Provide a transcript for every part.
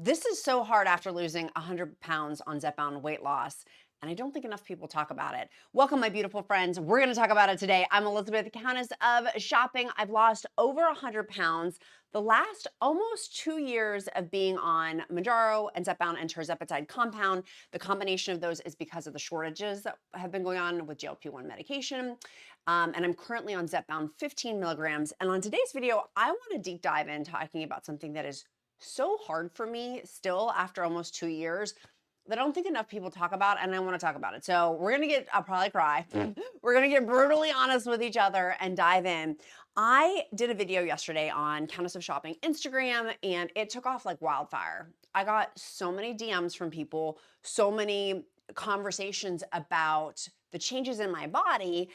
This is so hard after losing 100 pounds on Zepbound weight loss, and I don't think enough people talk about it. Welcome, my beautiful friends. We're going to talk about it today. I'm Elizabeth, Countess of Shopping. I've lost over 100 pounds the last almost 2 years of being on Mounjaro and Zepbound and Tirzepatide compound. The combination of those is because of the shortages that have been going on with GLP-1 medication. And I'm currently on Zepbound 15 milligrams. And on today's video, I want to deep dive in talking about something that is so hard for me still after almost 2 years that I don't think enough people talk about, and I want to talk about it. So I'll probably cry. We're gonna get brutally honest with each other and dive in. I did a video yesterday on Countess of Shopping Instagram, and it took off like wildfire. I got so many DMs from people, so many conversations about the changes in my body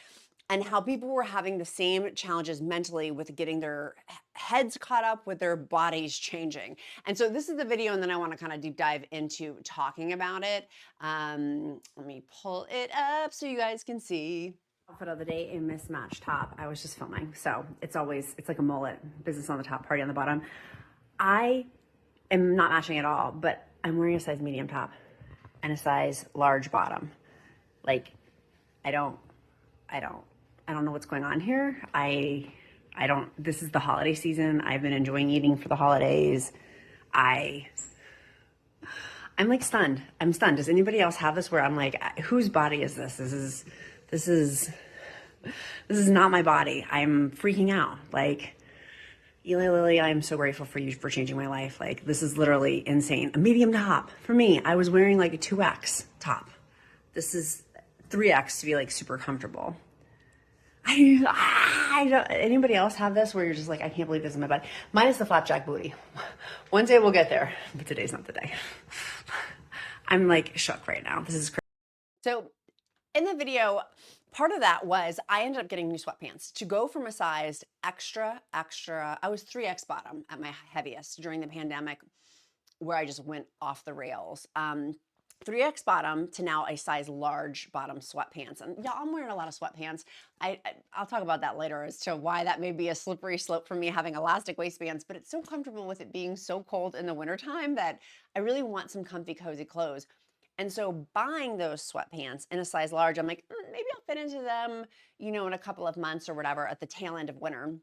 and how people were having the same challenges mentally with getting their heads caught up with their bodies changing. And so this is the video, and then I want to kind of deep dive into talking about it. Let me pull it up so you guys can see. Outfit of the day, a Mismatch top. I was just filming, so it's like a mullet, business on the top, party on the bottom. I am not matching at all, but I'm wearing a size medium top and a size large bottom. Like, I don't know what's going on here. This is the holiday season. I've been enjoying eating for the holidays. I'm like stunned. I'm stunned. Does anybody else have this where I'm like, whose body is this? This is not my body. I'm freaking out. Like, Eli Lily, I'm so grateful for you for changing my life. Like, this is literally insane. A medium top for me. I was wearing like a 2X top. This is 3X to be like super comfortable. Anybody else have this where you're just like, I can't believe this is my body? Mine is the flapjack booty. One day we'll get there, but today's not the day. I'm like shook right now. This is crazy. So in the video, part of that was I ended up getting new sweatpants to go from a size extra. I was 3X bottom at my heaviest during the pandemic, where I just went off the rails. 3X bottom to now a size large bottom sweatpants. And yeah, I'm wearing a lot of sweatpants. I'll talk about that later as to why that may be a slippery slope for me having elastic waistbands, but it's so comfortable with it being so cold in the wintertime that I really want some comfy, cozy clothes. And so buying those sweatpants in a size large, I'm like, maybe I'll fit into them, in a couple of months or whatever at the tail end of winter,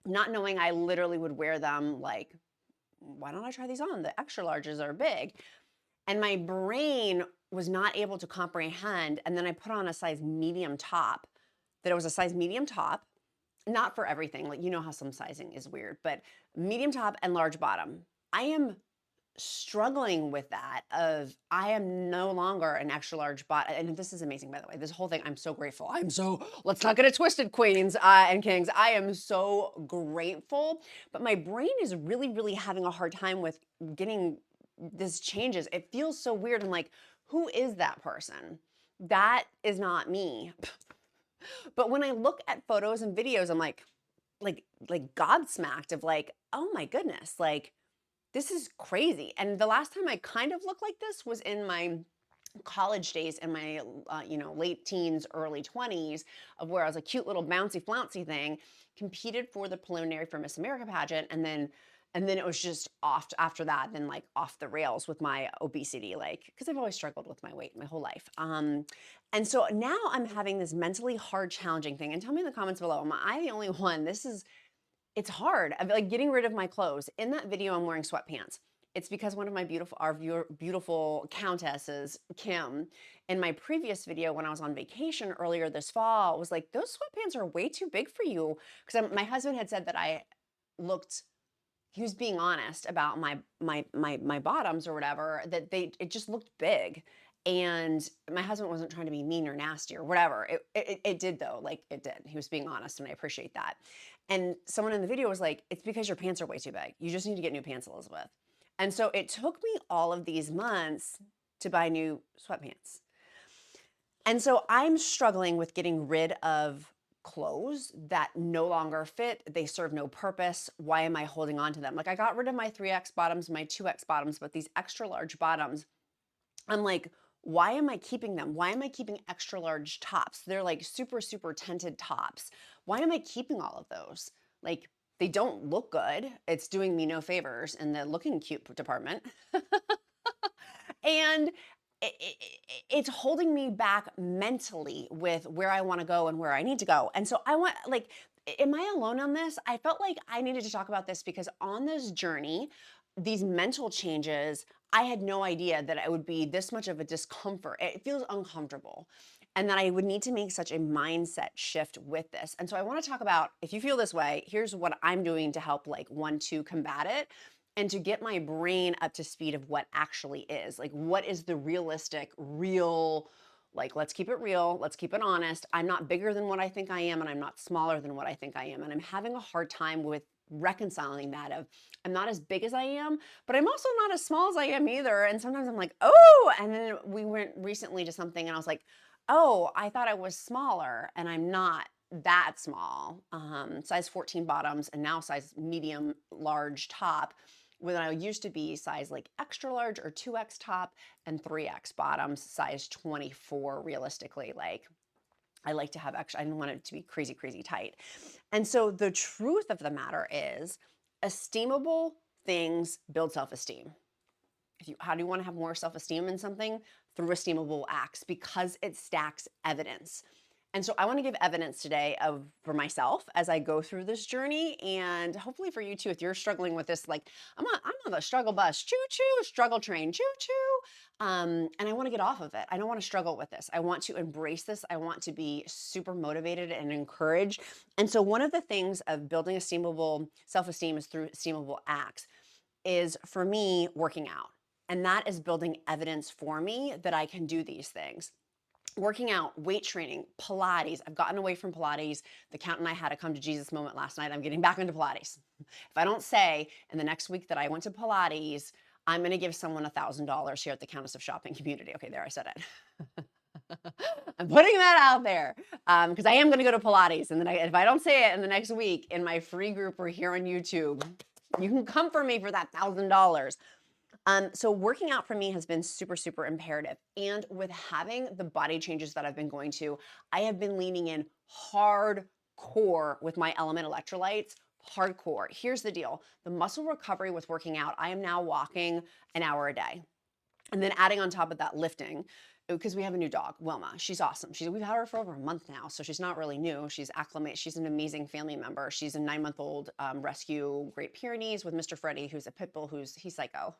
not knowing I literally would wear them like, why don't I try these on? The extra larges are big. And my brain was not able to comprehend. And then I put on a size medium top, that it was a size medium top, not for everything. Like, how some sizing is weird, but medium top and large bottom. I am struggling with that I am no longer an extra large bottom. And this is amazing, by the way, this whole thing, I'm so grateful. Let's not get it twisted, queens and kings. I am so grateful, but my brain is really, really having a hard time with getting this changes. It feels so weird. I'm like, who is that person? That is not me. But when I look at photos and videos, I'm like gobsmacked of like, oh my goodness, like this is crazy. And the last time I kind of looked like this was in my college days, in my late teens, early 20s, of where I was a cute little bouncy flouncy thing, competed for the preliminary for Miss America pageant, and then it was just off after that, then like off the rails with my obesity, like, because I've always struggled with my weight my whole life. And so now I'm having this mentally hard, challenging thing. And tell me in the comments below, am I the only one? It's hard. I'm like getting rid of my clothes. In that video, I'm wearing sweatpants. It's because one of my beautiful countesses, Kim, in my previous video when I was on vacation earlier this fall, was like, those sweatpants are way too big for you. Because my husband had said that he was being honest about my bottoms or whatever, that it just looked big. And my husband wasn't trying to be mean or nasty or whatever. It did though, like it did. He was being honest, and I appreciate that. And someone in the video was like, it's because your pants are way too big. You just need to get new pants, Elizabeth. And so it took me all of these months to buy new sweatpants. And so I'm struggling with getting rid of clothes that no longer fit. They serve no purpose. Why am I holding on to them? Like, I got rid of my 3X bottoms, my 2X bottoms, but these extra large bottoms, I'm like, why am I keeping them? Why am I keeping extra large tops? They're like super, super tinted tops. Why am I keeping all of those? Like, They don't look good. It's doing me no favors in the looking cute department. And it's holding me back mentally with where I want to go and where I need to go. And so I want, like, am I alone on this? I felt like I needed to talk about this because on this journey, these mental changes, I had no idea that it would be this much of a discomfort. It feels uncomfortable. And that I would need to make such a mindset shift with this. And so I want to talk about, if you feel this way, here's what I'm doing to help, like, one, to combat it and to get my brain up to speed of what actually is. Like, what is the realistic, real, like, let's keep it real, let's keep it honest. I'm not bigger than what I think I am, and I'm not smaller than what I think I am. And I'm having a hard time with reconciling that of, I'm not as big as I am, but I'm also not as small as I am either. And sometimes I'm like, oh, and then we went recently to something and I was like, oh, I thought I was smaller and I'm not that small. Size 14 bottoms and now size medium large top, when I used to be size like extra large or 2X top and 3X bottoms, size 24 realistically. Like, I like to have extra, I didn't want it to be crazy, crazy tight. And so the truth of the matter is, esteemable things build self-esteem. How do you want to have more self-esteem in something? Through esteemable acts, because it stacks evidence. And so I want to give evidence today for myself as I go through this journey, and hopefully for you too, if you're struggling with this, like, I'm on the struggle bus, choo-choo, struggle train, choo-choo. And I want to get off of it. I don't want to struggle with this. I want to embrace this. I want to be super motivated and encouraged. And so one of the things of building esteemable self-esteem is through esteemable acts, is for me working out. And that is building evidence for me that I can do these things. Working out, weight training, Pilates. I've gotten away from Pilates. The count and I had a come to Jesus moment last night. I'm getting back into Pilates. If I don't say in the next week that I went to Pilates, I'm going to give someone $1,000 here at the Countess of Shopping community. Okay, there, I said it. I'm putting that out there because I am going to go to Pilates. And then if I don't say it in the next week in my free group or here on YouTube, you can come for me for that $1,000. So working out for me has been super, super imperative. And with having the body changes that I've been going to, I have been leaning in hardcore with my LMNT electrolytes. Hardcore. Here's the deal. The muscle recovery with working out, I am now walking an hour a day. And then adding on top of that lifting, because we have a new dog, Wilma. She's awesome. We've had her for over a month now, so she's not really new. She's acclimated. She's an amazing family member. She's a 9-month-old rescue Great Pyrenees with Mr. Freddie, who's a pit bull, he's psycho.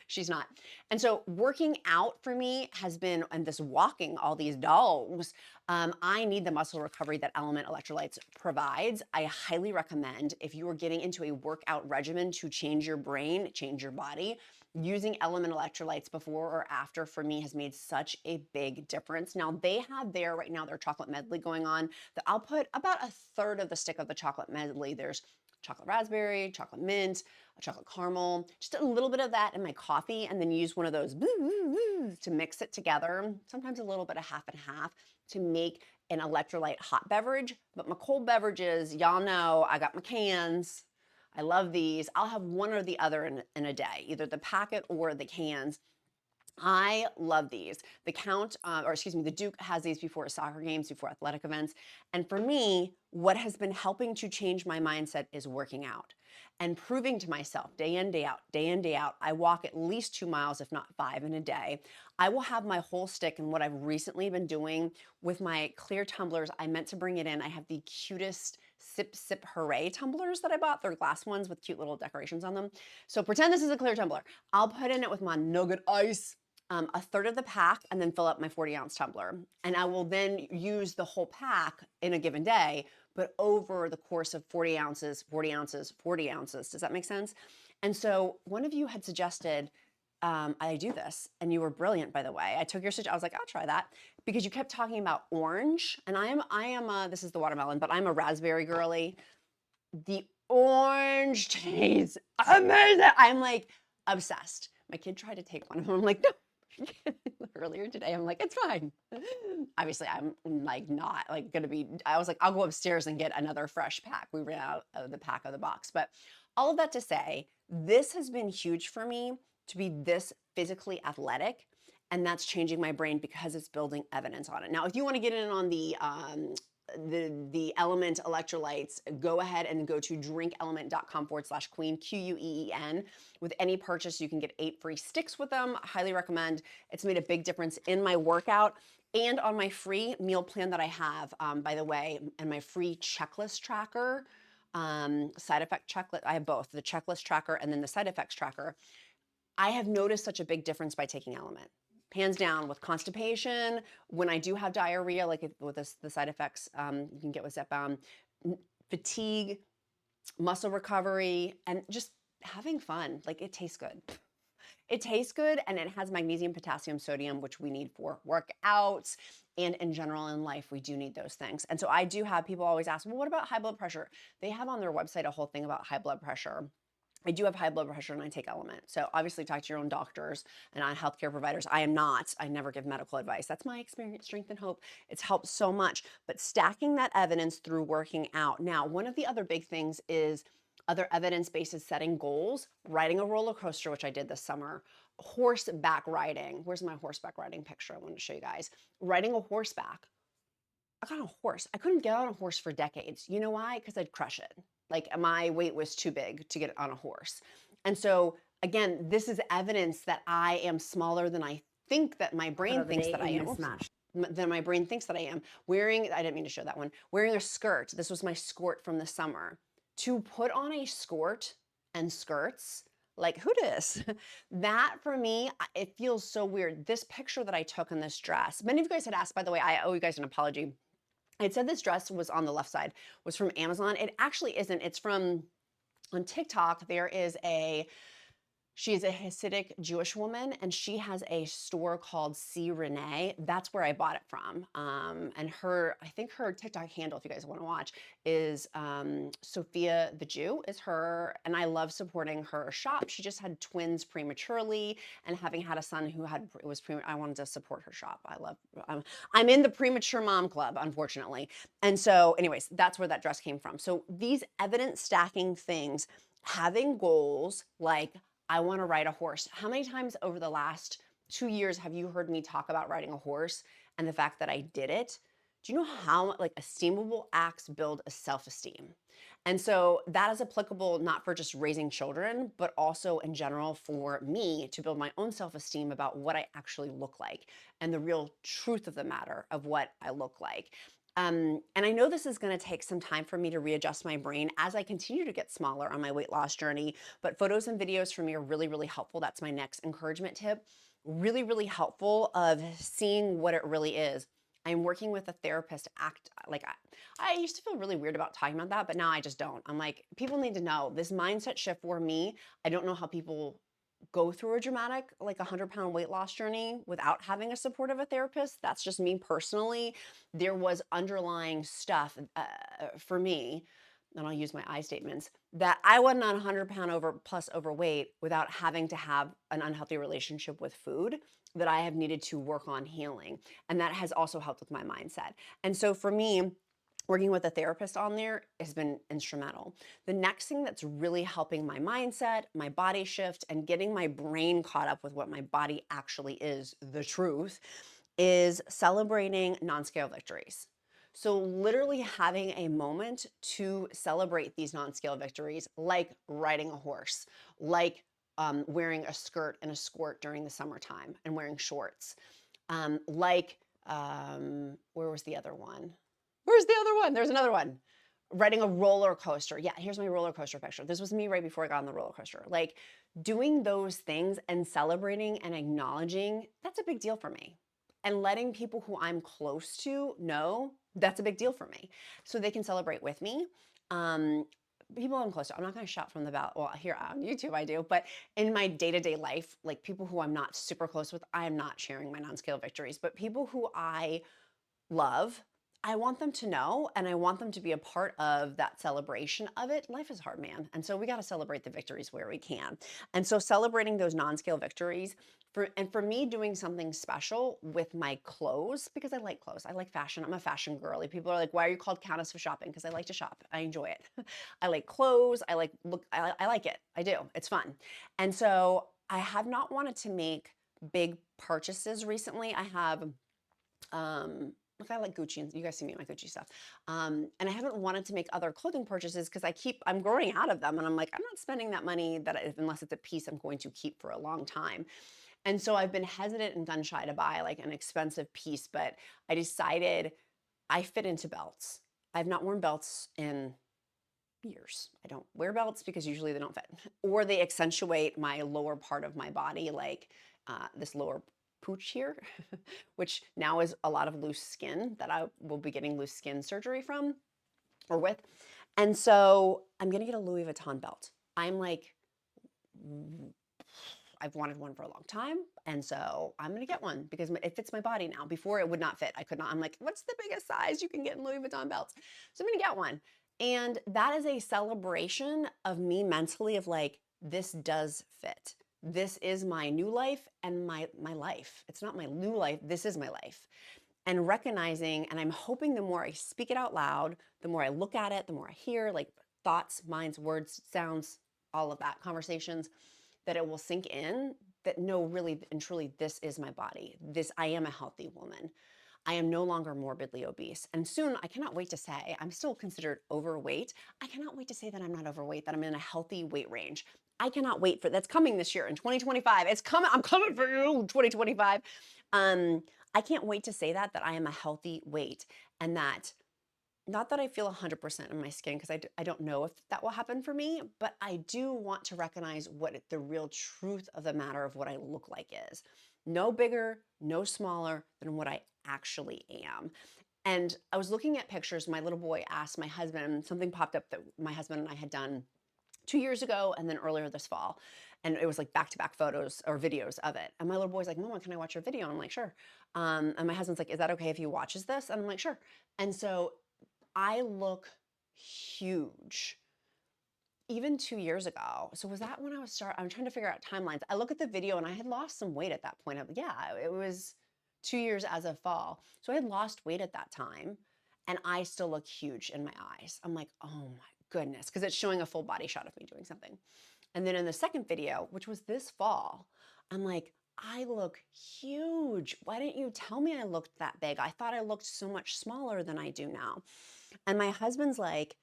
She's not. And so working out for me has been, and this walking all these dogs, I need the muscle recovery that LMNT electrolytes provides. I highly recommend, if you are getting into a workout regimen to change your brain, change your body, using LMNT electrolytes before or after for me has made such a big difference. Now they have right now their chocolate medley going on that I'll put about a third of the stick of the chocolate medley. There's chocolate raspberry, chocolate mint, chocolate caramel, just a little bit of that in my coffee, and then use one of those to mix it together. Sometimes a little bit of half and half to make an electrolyte hot beverage. But my cold beverages, y'all know I got my cans. I love these. I'll have one or the other in a day, either the packet or the cans. I love these. The Duke has these before soccer games, before athletic events. And for me, what has been helping to change my mindset is working out and proving to myself day in, day out, day in, day out. I walk at least 2 miles, if not 5 in a day. I will have my whole stick. And what I've recently been doing with my clear tumblers, I meant to bring it in. I have the cutest Sip Hooray tumblers that I bought. They're glass ones with cute little decorations on them. So pretend this is a clear tumbler. I'll put in it with my nugget ice, a third of the pack, and then fill up my 40-ounce tumbler. And I will then use the whole pack in a given day, but over the course of 40 ounces, 40 ounces, 40 ounces. Does that make sense? And so one of you had suggested I do this, and you were brilliant, by the way. I took your suggestion. I was like, I'll try that, because you kept talking about orange, and I am this is the watermelon, but I'm a raspberry girly. The orange tastes amazing. I'm like obsessed. My kid tried to take one of them. I'm like, no. Earlier today, I'm like, it's fine. Obviously, I'm like not like gonna be. I was like, I'll go upstairs and get another fresh pack. We ran out of the pack of the box, but all of that to say, this has been huge for me to be this physically athletic, and that's changing my brain because it's building evidence on it. Now, if you want to get in on the the LMNT electrolytes, go ahead and go to drinkelement.com/queen, QUEEN. With any purchase, you can get 8 free sticks with them. I highly recommend. It's made a big difference in my workout and on my free meal plan that I have, by the way, and my free checklist tracker, side effect checklist. I have both, the checklist tracker and then the side effects tracker. I have noticed such a big difference by taking LMNT. Hands down, with constipation, when I do have diarrhea, like with the side effects you can get with Zepbound, fatigue, muscle recovery, and just having fun. Like, it tastes good. It tastes good, and it has magnesium, potassium, sodium, which we need for workouts and in general in life. We do need those things. And so I do have people always ask, well, what about high blood pressure? They have on their website a whole thing about high blood pressure. I do have high blood pressure and I take LMNT. So obviously talk to your own doctors and healthcare providers. I never give medical advice. That's my experience, strength, and hope. It's helped so much. But stacking that evidence through working out. Now, one of the other big things is other evidence-based is setting goals, riding a roller coaster, which I did this summer, horseback riding. Where's my horseback riding picture? I wanted to show you guys. Riding a horseback. I got on a horse. I couldn't get on a horse for decades. You know why? Because I'd crush it. Like, my weight was too big to get on a horse. And so again, this is evidence that I am smaller than I think that my brain thinks that I am. Mismatch. Than my brain thinks that I am. Wearing, I didn't mean to show that one, wearing a skirt. This was my skirt from the summer. To put on a skirt and skirts, like, who dis? That for me, it feels so weird. This picture that I took in this dress, many of you guys had asked, by the way, I owe you guys an apology. I said this dress was on the left side, was from Amazon. It actually isn't. It's from, on TikTok, there is she is a Hasidic Jewish woman, and she has a store called C. Renee. That's where I bought it from. And I think her TikTok handle, if you guys want to watch, is Sophia the Jew is her. And I love supporting her shop. She just had twins prematurely, and having had a son who I wanted to support her shop. I'm in the premature mom club, unfortunately. And so anyways, that's where that dress came from. So these evidence stacking things, having goals like, I want to ride a horse. How many times over the last 2 years have you heard me talk about riding a horse and the fact that I did it? Do you know how, like, esteemable acts build a self-esteem? And so that is applicable not for just raising children, but also in general for me to build my own self-esteem about what I actually look like and the real truth of the matter of what I look like. And I know this is going to take some time for me to readjust my brain as I continue to get smaller on my weight loss journey, but photos and videos for me are really, really helpful. That's my next encouragement tip. Really, really helpful of seeing what it really is. I'm working with a therapist. I used to feel really weird about talking about that, but now I just don't. I'm like, people need to know this mindset shift for me. I don't know how people go through a dramatic, like, 100-pound weight loss journey without having a support of a therapist. That's just me personally. There was underlying stuff for me, and I'll use my I statements, that I wasn't on 100-pound plus overweight without having to have an unhealthy relationship with food that I have needed to work on healing. And that has also helped with my mindset. And so for me, working with a therapist on there has been instrumental. The next thing that's really helping my mindset, my body shift, and getting my brain caught up with what my body actually is, the truth, is celebrating non-scale victories. So literally having a moment to celebrate these non-scale victories, like riding a horse, like wearing a skirt and a skirt during the summertime and wearing shorts, where was the other one? Where's the other one? There's another one. Riding a roller coaster. Yeah, here's my roller coaster picture. This was me right before I got on the roller coaster. Like, doing those things and celebrating and acknowledging, that's a big deal for me. And letting people who I'm close to know, that's a big deal for me. So they can celebrate with me. People I'm close to, I'm not going to shout from the balcony. Well, here on YouTube I do, but in my day-to-day life, like, people who I'm not super close with, I am not sharing my non-scale victories. But people who I love, I want them to know, and I want them to be a part of that celebration of it. Life is hard, man. And so we got to celebrate the victories where we can. And so celebrating those non-scale victories, for me, doing something special with my clothes, because I like clothes. I like fashion. I'm a fashion girly. People are like, why are you called Countess of Shopping? Because I like to shop. I enjoy it. I like clothes. I like it. I do. It's fun. And so I have not wanted to make big purchases recently. I have Look, I like Gucci, and you guys see me in my Gucci stuff. And I haven't wanted to make other clothing purchases because I'm growing out of them. And I'm like, I'm not spending that money unless it's a piece I'm going to keep for a long time. And so I've been hesitant and gun shy to buy like an expensive piece, but I decided I fit into belts. I've not worn belts in years. I don't wear belts because usually they don't fit, or they accentuate my lower part of my body, like this lower pooch here, which now is a lot of loose skin that I will be getting loose skin surgery from or with. And so I'm gonna get a Louis Vuitton belt. I'm like, I've wanted one for a long time. And so I'm gonna get one because it fits my body now. Before it would not fit. I could not. I'm like, what's the biggest size you can get in Louis Vuitton belts? So I'm gonna get one. And that is a celebration of me mentally of like, this does fit. This is my new life and my life. It's not my new life. This is my life. And recognizing, and I'm hoping the more I speak it out loud, the more I look at it, the more I hear like thoughts, minds, words, sounds, all of that, conversations, that it will sink in that no, really and truly, this is my body. I am a healthy woman. I am no longer morbidly obese. And soon, I cannot wait to say, I'm still considered overweight. I cannot wait to say that I'm not overweight, that I'm in a healthy weight range. I cannot wait for that's coming this year in 2025. It's coming. I'm coming for you, 2025. I can't wait to say that I am a healthy weight, and that not that I feel 100% in my skin, because I don't know if that will happen for me, but I do want to recognize what the real truth of the matter of what I look like is. No bigger, no smaller than what I actually am. And I was looking at pictures. My little boy asked my husband, something popped up that my husband and I had done 2 years ago and then earlier this fall. And it was like back-to-back photos or videos of it. And my little boy's like, Mama, can I watch your video? And I'm like, sure. And my husband's like, is that okay if he watches this? And I'm like, sure. And so I look huge. Even 2 years ago. So was that when I'm trying to figure out timelines. I look at the video and I had lost some weight at that point. Yeah, it was 2 years as of fall. So I had lost weight at that time and I still look huge in my eyes. I'm like, oh my goodness, because it's showing a full body shot of me doing something. And then in the second video, which was this fall, I'm like, I look huge. Why didn't you tell me I looked that big? I thought I looked so much smaller than I do now. And my husband's like,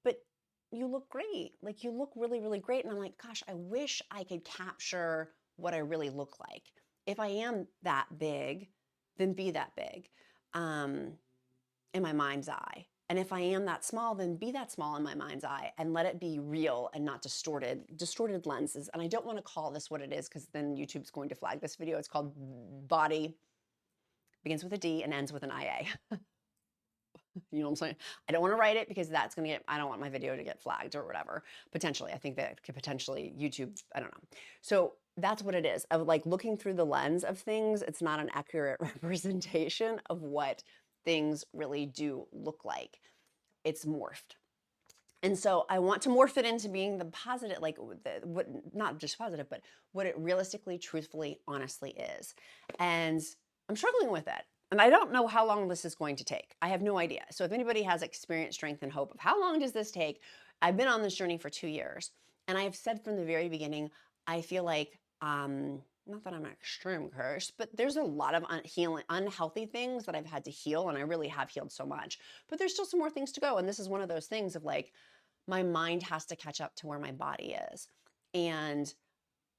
but you look great. Like you look really, really great. And I'm like, gosh, I wish I could capture what I really look like. If I am that big, then be that big in my mind's eye. And if I am that small, then be that small in my mind's eye and let it be real and not distorted lenses. And I don't want to call this what it is because then YouTube's going to flag this video. It's called Body, begins with a D and ends with an IA. You know what I'm saying? I don't want to write it because that's going to I don't want my video to get flagged or whatever. Potentially. I think that could potentially YouTube, I don't know. So that's what it is. Of like looking through the lens of things, it's not an accurate representation of what things really do look like. It's morphed. And so I want to morph it into being the positive, like what, not just positive, but what it realistically, truthfully, honestly is. And I'm struggling with it. And I don't know how long this is going to take. I have no idea. So if anybody has experience, strength, and hope of how long does this take, I've been on this journey for 2 years. And I have said from the very beginning, I feel like, not that I'm an extreme curse, but there's a lot of unhealthy things that I've had to heal. And I really have healed so much. But there's still some more things to go. And this is one of those things of like, my mind has to catch up to where my body is. And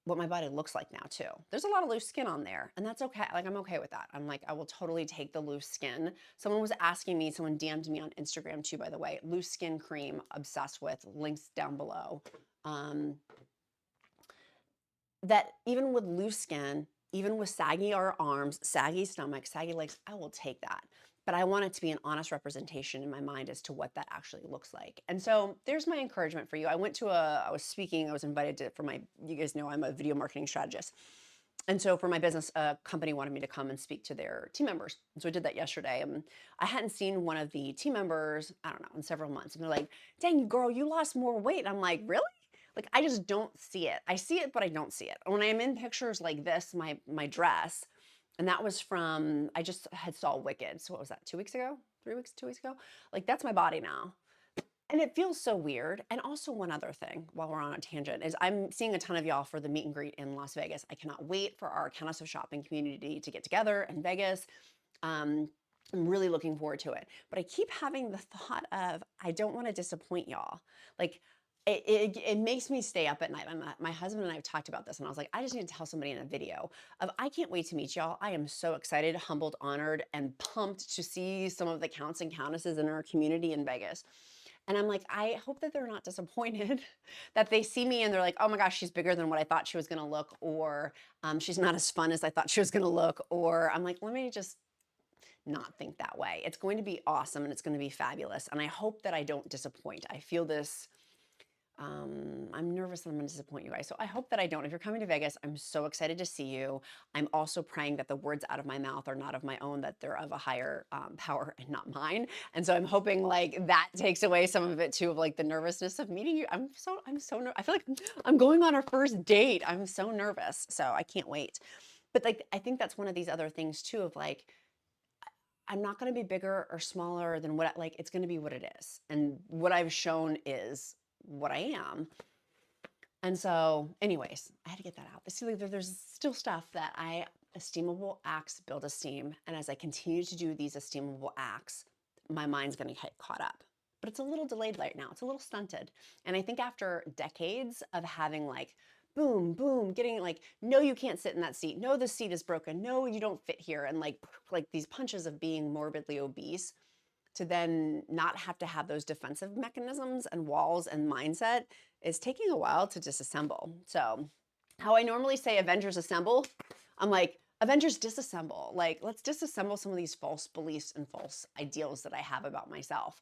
what my body looks like now too. There's a lot of loose skin on there and that's okay. Like I'm okay with that. I'm like, I will totally take the loose skin. Someone was asking me, someone DM'd me on Instagram too, by the way, loose skin cream, obsessed with, links down below. That even with loose skin, even with saggy arms, saggy stomach, saggy legs, I will take that. But I want it to be an honest representation in my mind as to what that actually looks like. And so there's my encouragement for you. I was invited to, you guys know I'm a video marketing strategist. And so for my business, a company wanted me to come and speak to their team members. And so I did that yesterday. And I hadn't seen one of the team members, I don't know, in several months. And they're like, dang, girl, you lost more weight. And I'm like, really? Like, I just don't see it. I see it, but I don't see it. When I'm in pictures like this, my dress, and that was from, I just had saw Wicked. So what was that, 2 weeks ago? 3 weeks, 2 weeks ago? Like, that's my body now. And it feels so weird. And also one other thing, while we're on a tangent, is I'm seeing a ton of y'all for the meet and greet in Las Vegas. I cannot wait for our Countess of Shopping community to get together in Vegas. I'm really looking forward to it. But I keep having the thought of, I don't want to disappoint y'all. Like, it makes me stay up at night. My husband and I have talked about this, and I was like, I just need to tell somebody in a video of, I can't wait to meet y'all. I am so excited, humbled, honored, and pumped to see some of the counts and countesses in our community in Vegas. And I'm like, I hope that they're not disappointed, that they see me and they're like, oh my gosh, she's bigger than what I thought she was going to look, or she's not as fun as I thought she was going to look, or I'm like, let me just not think that way. It's going to be awesome and it's going to be fabulous. And I hope that I don't disappoint. I feel this, I'm nervous that I'm going to disappoint you guys. So I hope that I don't. If you're coming to Vegas, I'm so excited to see you. I'm also praying that the words out of my mouth are not of my own, that they're of a higher power and not mine. And so I'm hoping like that takes away some of it too, of like the nervousness of meeting you. I'm so nervous. I feel like I'm going on our first date. I'm so nervous. So I can't wait. But like, I think that's one of these other things too, of like, I'm not going to be bigger or smaller than what, like, it's going to be what it is. And what I've shown is what I am. And so anyways, I had to get that out. See, like, there's still stuff that esteemable acts build esteem. And as I continue to do these esteemable acts, my mind's going to get caught up. But it's a little delayed right now. It's a little stunted. And I think after decades of having like, boom, boom, getting like, no, you can't sit in that seat. No, the seat is broken. No, you don't fit here. And like these punches of being morbidly obese, to then not have to have those defensive mechanisms and walls and mindset is taking a while to disassemble. So how I normally say Avengers assemble, I'm like, Avengers disassemble. Like, let's disassemble some of these false beliefs and false ideals that I have about myself.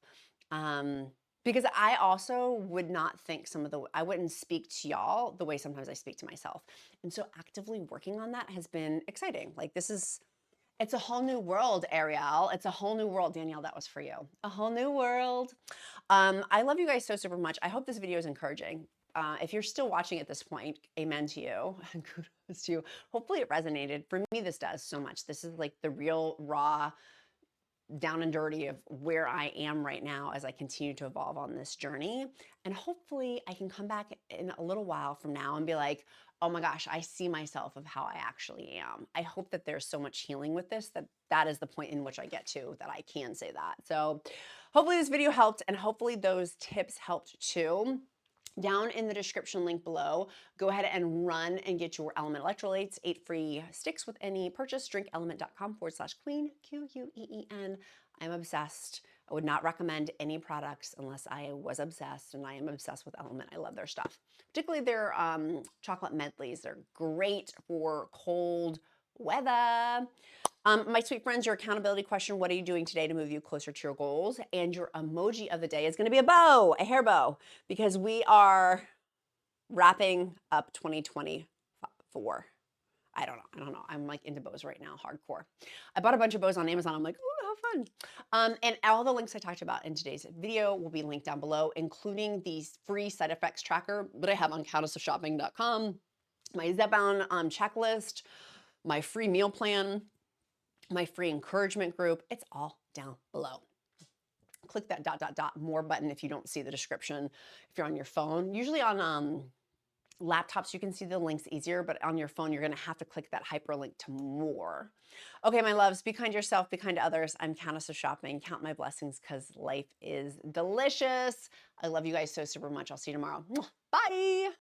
Because I also would not think I wouldn't speak to y'all the way sometimes I speak to myself. And so actively working on that has been exciting. Like, it's a whole new world, Ariel. It's a whole new world. Danielle, that was for you. A whole new world. I love you guys so super much. I hope this video is encouraging. If you're still watching at this point, amen to you. Kudos to you. Hopefully it resonated. For me, this does so much. This is like the real, raw, down and dirty of where I am right now as I continue to evolve on this journey. And hopefully I can come back in a little while from now and be like, oh my gosh, I see myself of how I actually am. I hope that there's so much healing with this, that is the point in which I get to, that I can say that. So hopefully this video helped, and hopefully those tips helped too. Down in the description link below, go ahead and run and get your LMNT electrolytes, 8 free sticks with any purchase. drinkelement.com/queen, QUEEN. I'm obsessed. I would not recommend any products unless I was obsessed, and I am obsessed with LMNT. I love their stuff, particularly their chocolate medleys. They're great for cold weather. My sweet friends, your accountability question, what are you doing today to move you closer to your goals? And your emoji of the day is going to be a bow, a hair bow, because we are wrapping up 2024. I don't know. I'm like into bows right now, hardcore. I bought a bunch of bows on Amazon. I'm like, ooh, how fun. And all the links I talked about in today's video will be linked down below, including the free side effects tracker that I have on countessofshopping.com, my Zepbound checklist, my free meal plan, my free encouragement group. It's all down below. Click that ... more button if you don't see the description. If you're on your phone, usually on laptops, you can see the links easier, but on your phone, you're going to have to click that hyperlink to more. Okay, my loves, be kind to yourself, be kind to others. I'm Countess of Shopping. Count my blessings because life is delicious. I love you guys so super much. I'll see you tomorrow. Bye.